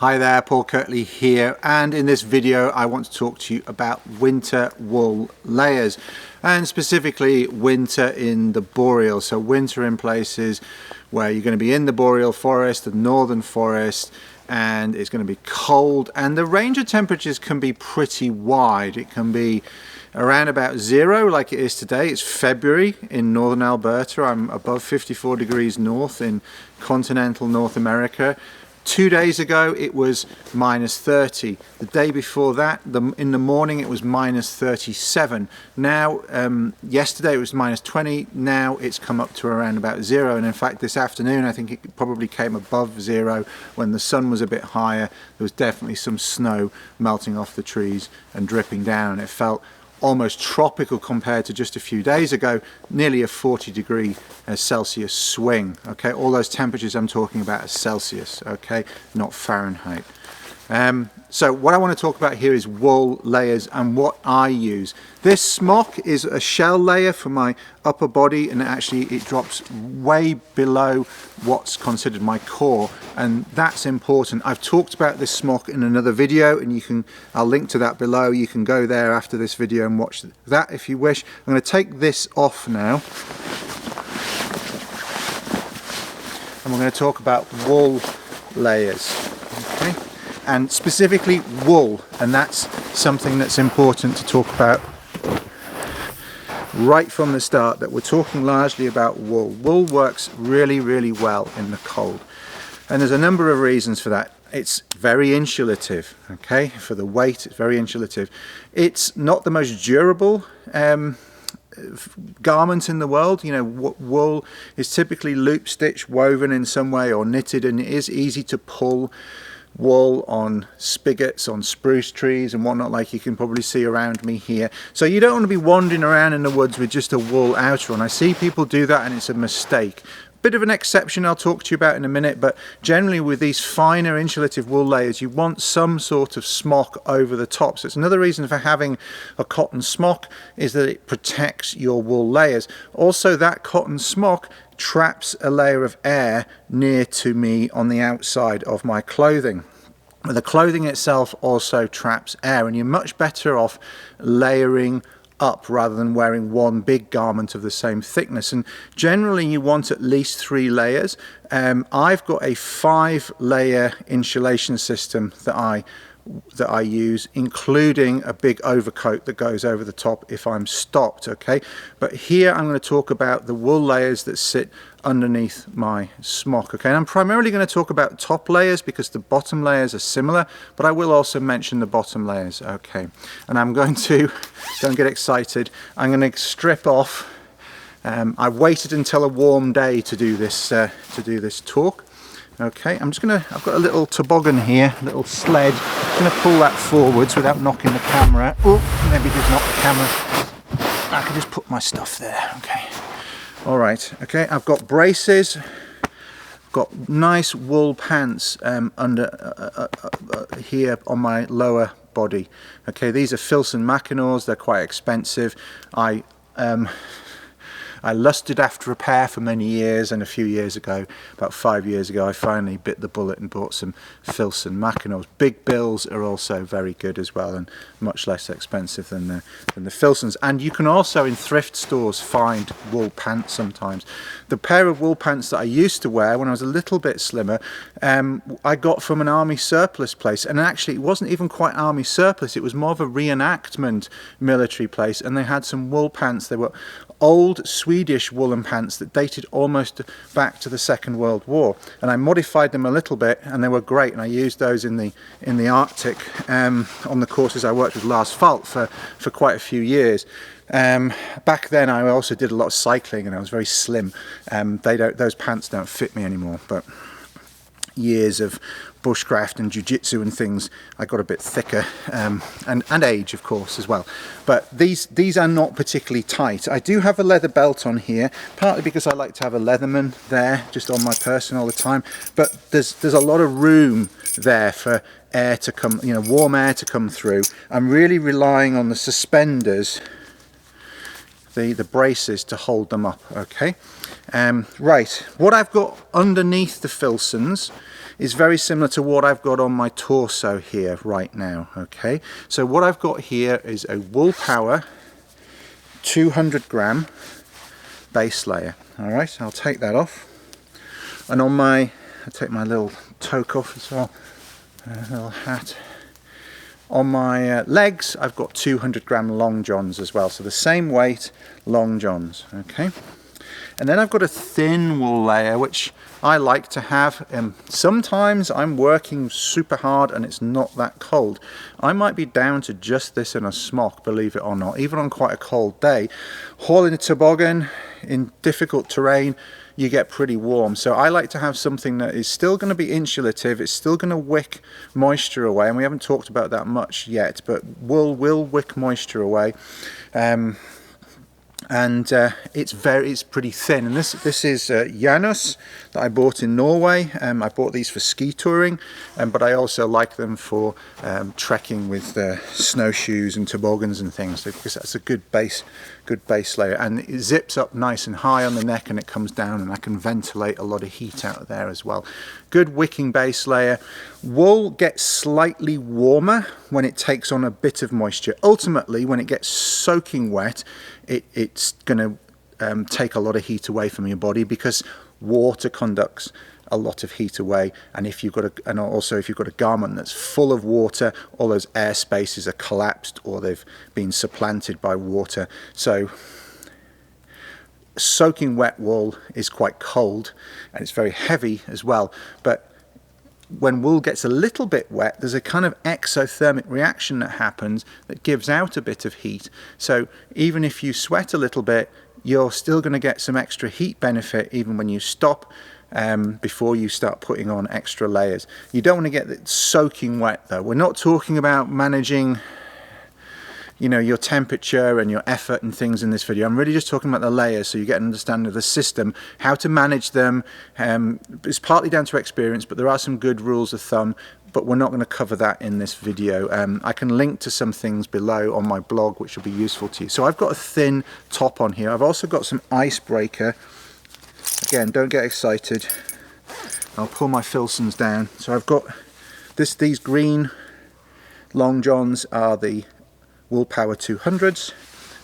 Hi there, Paul Kirtley here, and in this video I want to talk to you about winter wool layers, and specifically winter in the boreal. So winter in places where you're going to be in the boreal forest, the northern forest, and it's going to be cold, and the range of temperatures can be pretty wide. It can be around about 0 like it is today. It's February in northern Alberta. I'm above 54 degrees north in continental North America. 2 days ago it was minus 30. The day before that, in the morning, it was minus 37. Now, yesterday it was minus 20. Now it's come up to around about 0. And in fact, this afternoon, I think it probably came above 0 when the sun was a bit higher. There was definitely some snow melting off the trees and dripping down. It felt almost tropical compared to just a few days ago, nearly a 40-degree Celsius swing. Okay, all those temperatures I'm talking about are Celsius, okay, not Fahrenheit. So what I want to talk about here is wool layers and what I use. This smock is a shell layer for my upper body, and actually it drops way below what's considered my core, and that's important. I've talked about this smock in another video, and I'll link to that below. You can go there after this video and watch that if you wish. I'm going to take this off now, and we're going to talk about wool layers. Okay? And specifically wool, and that's something that's important to talk about right from the start, that we're talking largely about wool. Wool works really, really well in the cold, and there's a number of reasons for that. It's very insulative, okay, for the weight. It's very insulative. It's not the most durable garment in the world. You know, wool is typically loop stitch, woven in some way, or knitted, and it is easy to pull wool on spigots, on spruce trees and whatnot, like you can probably see around me here. So you don't want to be wandering around in the woods with just a wool outer on. I see people do that, and it's a mistake. Bit of an exception I'll talk to you about in a minute, but generally with these finer insulative wool layers, you want some sort of smock over the top. So it's another reason for having a cotton smock, is that it protects your wool layers. Also, that cotton smock traps a layer of air near to me on the outside of my clothing. The clothing itself also traps air, and you're much better off layering up rather than wearing one big garment of the same thickness. And generally you want at least 3 layers. I've got a 5-layer insulation system that I use, including a big overcoat that goes over the top if I'm stopped, okay? But here I'm going to talk about the wool layers that sit underneath my smock, okay? And I'm primarily going to talk about top layers because the bottom layers are similar, but I will also mention the bottom layers, okay? And I'm going to, don't get excited, I'm going to strip off. I waited until a warm day to do this talk. Okay, I've got a little toboggan here, a little sled. I'm going to pull that forwards without knocking the camera. Oh, maybe just knock the camera. I can just put my stuff there, okay. All right, okay, I've got braces, got nice wool pants under here on my lower body. Okay, these are Filson Mackinaws. They're quite expensive. I lusted after a pair for many years, and a few years ago, about 5 years ago, I finally bit the bullet and bought some Filson Mackinaws. Big Bills are also very good as well, and much less expensive than the Filsons. And you can also in thrift stores find wool pants sometimes. The pair of wool pants that I used to wear when I was a little bit slimmer, I got from an army surplus place, and actually it wasn't even quite army surplus, it was more of a reenactment military place, and they had some wool pants. They were old Swedish woolen pants that dated almost back to the Second World War, and I modified them a little bit, and they were great, and I used those in the Arctic on the courses I worked with Lars Falk for quite a few years. Back then I also did a lot of cycling, and I was very slim. Those pants don't fit me anymore, but years of bushcraft and jiu-jitsu and things, I got a bit thicker, and age of course as well. But these are not particularly tight. I do have a leather belt on here, partly because I like to have a Leatherman there just on my person all the time, but there's a lot of room there for air to come, you know, warm air to come through. I'm really relying on the suspenders, the braces, to hold them up, okay? Right, what I've got underneath the Filsons is very similar to what I've got on my torso here right now. Okay, so what I've got here is a Wool Power 200 gram base layer. All right, I'll take that off, and on my, I'll take my little toque off as well, little hat. On my legs, I've got 200 gram long johns as well, so the same weight long johns. Okay, and then I've got a thin wool layer which I like to have. Sometimes I'm working super hard and it's not that cold. I might be down to just this in a smock, believe it or not, even on quite a cold day. Hauling a toboggan in difficult terrain, you get pretty warm. So I like to have something that is still going to be insulative, it's still going to wick moisture away, and we haven't talked about that much yet, but wool will wick moisture away. It's pretty thin, and this is Janus that I bought in Norway. I bought these for ski touring, but I also like them for trekking with snowshoes and toboggans and things, because that's a good base layer, and it zips up nice and high on the neck and it comes down, and I can ventilate a lot of heat out of there as well. Good wicking base layer. Wool gets slightly warmer when it takes on a bit of moisture. Ultimately, when it gets soaking wet, it's going to take a lot of heat away from your body, because water conducts a lot of heat away, and if you've got a garment that's full of water, all those air spaces are collapsed or they've been supplanted by water. So soaking wet wool is quite cold, and it's very heavy as well, but when wool gets a little bit wet, there's a kind of exothermic reaction that happens that gives out a bit of heat. So even if you sweat a little bit, you're still going to get some extra heat benefit even when you stop, before you start putting on extra layers. You don't want to get it soaking wet though. We're not talking about managing, you know, your temperature and your effort and things in this video. I'm really just talking about the layers, so you get an understanding of the system, how to manage them. It's partly down to experience, but there are some good rules of thumb, but we're not going to cover that in this video. I can link to some things below on my blog which will be useful to you. So I've got a thin top on here. I've also got some icebreaker. Again, don't get excited. I'll pull my Filsons down. So I've got these green long johns are the Wool Power 200s,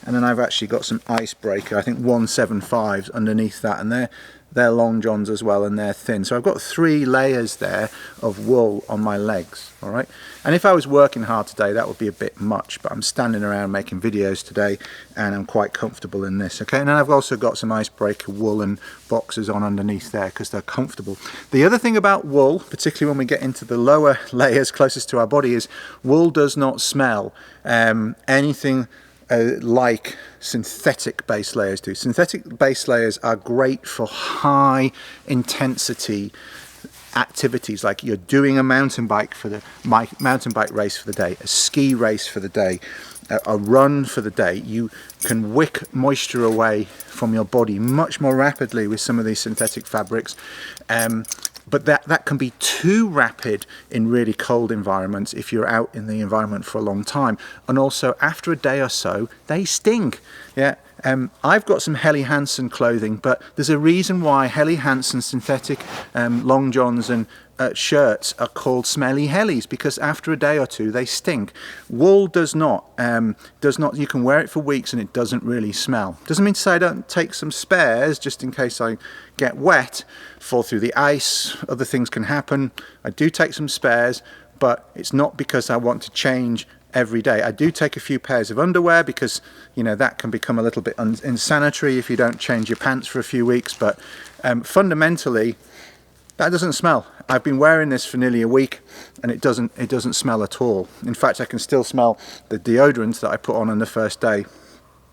and then I've actually got some icebreaker, I think 175s underneath that, and they're long johns as well, and they're thin. So I've got 3 layers there of wool on my legs. All right, and if I was working hard today, that would be a bit much, but I'm standing around making videos today and I'm quite comfortable in this. Okay, and then I've also got some icebreaker woolen boxers on underneath there because they're comfortable. The other thing about wool, particularly when we get into the lower layers closest to our body, is wool does not smell anything like synthetic base layers do. Synthetic base layers are great for high intensity activities, like you're doing a mountain bike race for the day, a ski race for the day, a run for the day. You can wick moisture away from your body much more rapidly with some of these synthetic fabrics. But that can be too rapid in really cold environments if you're out in the environment for a long time. And also after a day or so, they stink. Yeah. I've got some Helly Hansen clothing, but there's a reason why Helly Hansen synthetic long johns and shirts are called smelly Hellies, because after a day or two they stink. Wool does not. You can wear it for weeks and it doesn't really smell. Doesn't mean to say I don't take some spares just in case I get wet, fall through the ice, other things can happen. I do take some spares, but it's not because I want to change every day. I do take a few pairs of underwear because, you know, that can become a little bit insanitary if you don't change your pants for a few weeks, but fundamentally that doesn't smell. I've been wearing this for nearly a week and it doesn't smell at all. In fact, I can still smell the deodorant that I put on the first day,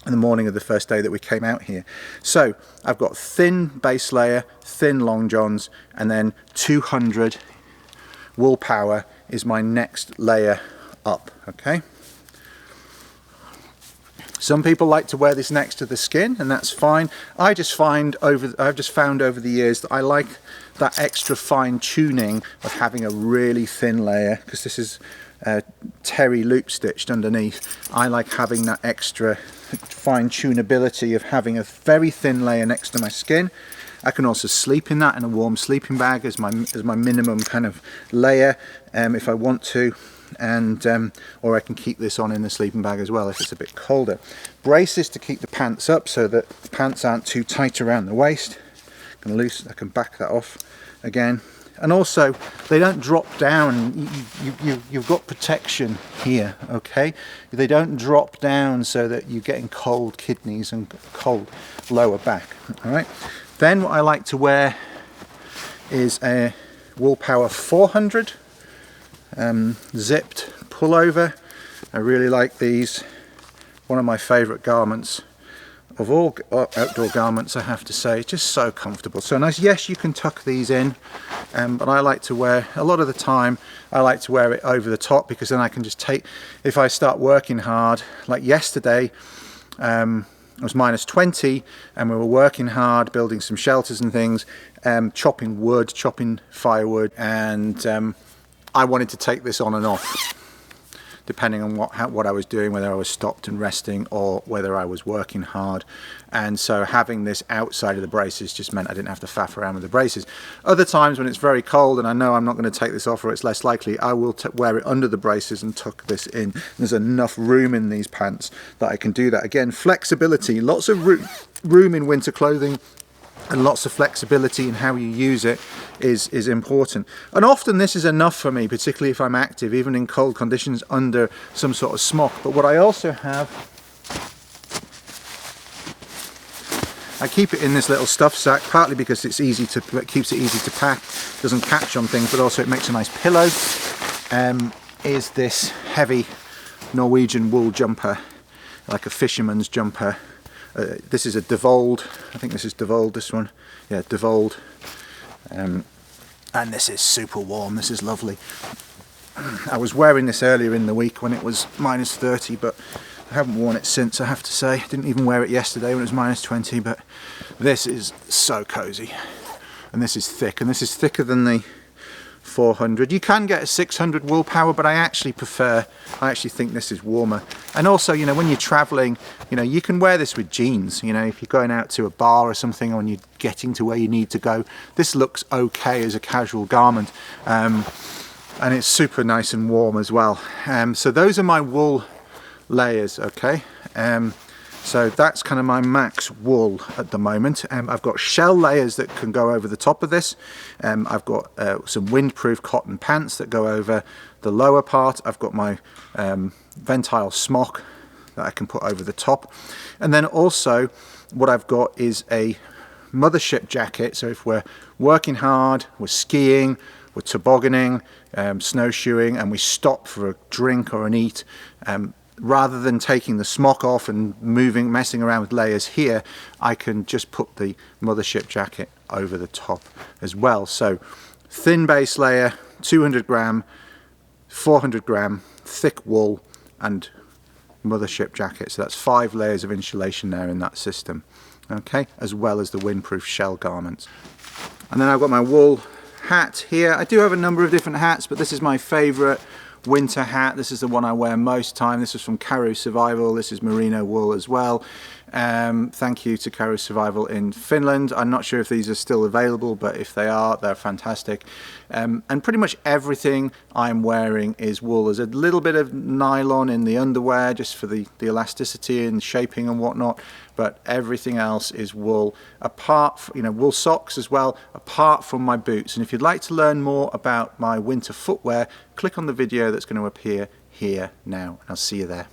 in the morning of the first day that we came out here. So I've got thin base layer, thin long johns, and then 200 Wool Power is my next layer up. Okay, some people like to wear this next to the skin, and that's fine. I've just found over the years that I like that extra fine tuning of having a really thin layer, because this is terry loop stitched underneath. I like having that extra fine tunability of having a very thin layer next to my skin, I can also sleep in that in a warm sleeping bag as my minimum kind of layer if I want to, and or I can keep this on in the sleeping bag as well if it's a bit colder. Braces to keep the pants up so that the pants aren't too tight around the waist. I can back that off again, and also they don't drop down. You've got protection here, okay? They don't drop down so that you're getting cold kidneys and cold lower back. All right, then what I like to wear is a Wool Power 400 zipped pullover. I really like these. One of my favorite garments of all outdoor garments, I have to say. Just so comfortable, so nice. Yes, you can tuck these in, but I like to wear, a lot of the time I like to wear it over the top, because then I can just take, if I start working hard, like yesterday, it was -20 and we were working hard building some shelters and things, chopping wood, chopping firewood, and I wanted to take this on and off depending on what I was doing, whether I was stopped and resting or whether I was working hard. And so having this outside of the braces just meant I didn't have to faff around with the braces. Other times when it's very cold and I know I'm not going to take this off, or it's less likely, I will wear it under the braces and tuck this in. There's enough room in these pants that I can do that. Again, flexibility, lots of room in winter clothing, and lots of flexibility in how you use it is important. And often this is enough for me, particularly if I'm active, even in cold conditions, under some sort of smock. But what I also have, I keep it in this little stuff sack, partly because it keeps it easy to pack, doesn't catch on things, but also it makes a nice pillow. Is this heavy Norwegian wool jumper, like a fisherman's jumper. This is a Devold, I think this is Devold, this one, yeah, Devold, and this is super warm, this is lovely. I was wearing this earlier in the week when it was -30, but I haven't worn it since, I have to say. I didn't even wear it yesterday when it was -20, but this is so cozy, and this is thick, and this is thicker than the 400. You can get a 600 Wool Power, but I actually think this is warmer. And also, you know, when you're traveling, you know, you can wear this with jeans. You know, if you're going out to a bar or something, or you're getting to where you need to go, this looks okay as a casual garment, and it's super nice and warm as well. So those are my wool layers, okay? So that's kind of my max wool at the moment. I've got shell layers that can go over the top of this. I've got some windproof cotton pants that go over the lower part. I've got my Ventile smock that I can put over the top. And then also what I've got is a mothership jacket. So if we're working hard, we're skiing, we're tobogganing, snowshoeing, and we stop for a drink or an eat, rather than taking the smock off and messing around with layers here, I can just put the mothership jacket over the top as well. So thin base layer, 200 gram, 400 gram, thick wool, and mothership jacket. So that's 5 layers of insulation there in that system, okay, as well as the windproof shell garments. And then I've got my wool hat here. I do have a number of different hats, but this is my favorite winter hat. This is the one I wear most time. This is from Karhu Survival. This is merino wool as well. Thank you to Karhu Survival in Finland. I'm not sure if these are still available, but if they are, they're fantastic. And pretty much everything I'm wearing is wool. There's a little bit of nylon in the underwear just for the elasticity and shaping and whatnot, but everything else is wool, apart from, you know, wool socks as well, apart from my boots. And if you'd like to learn more about my winter footwear, click on the video that's going to appear here now, and I'll see you there.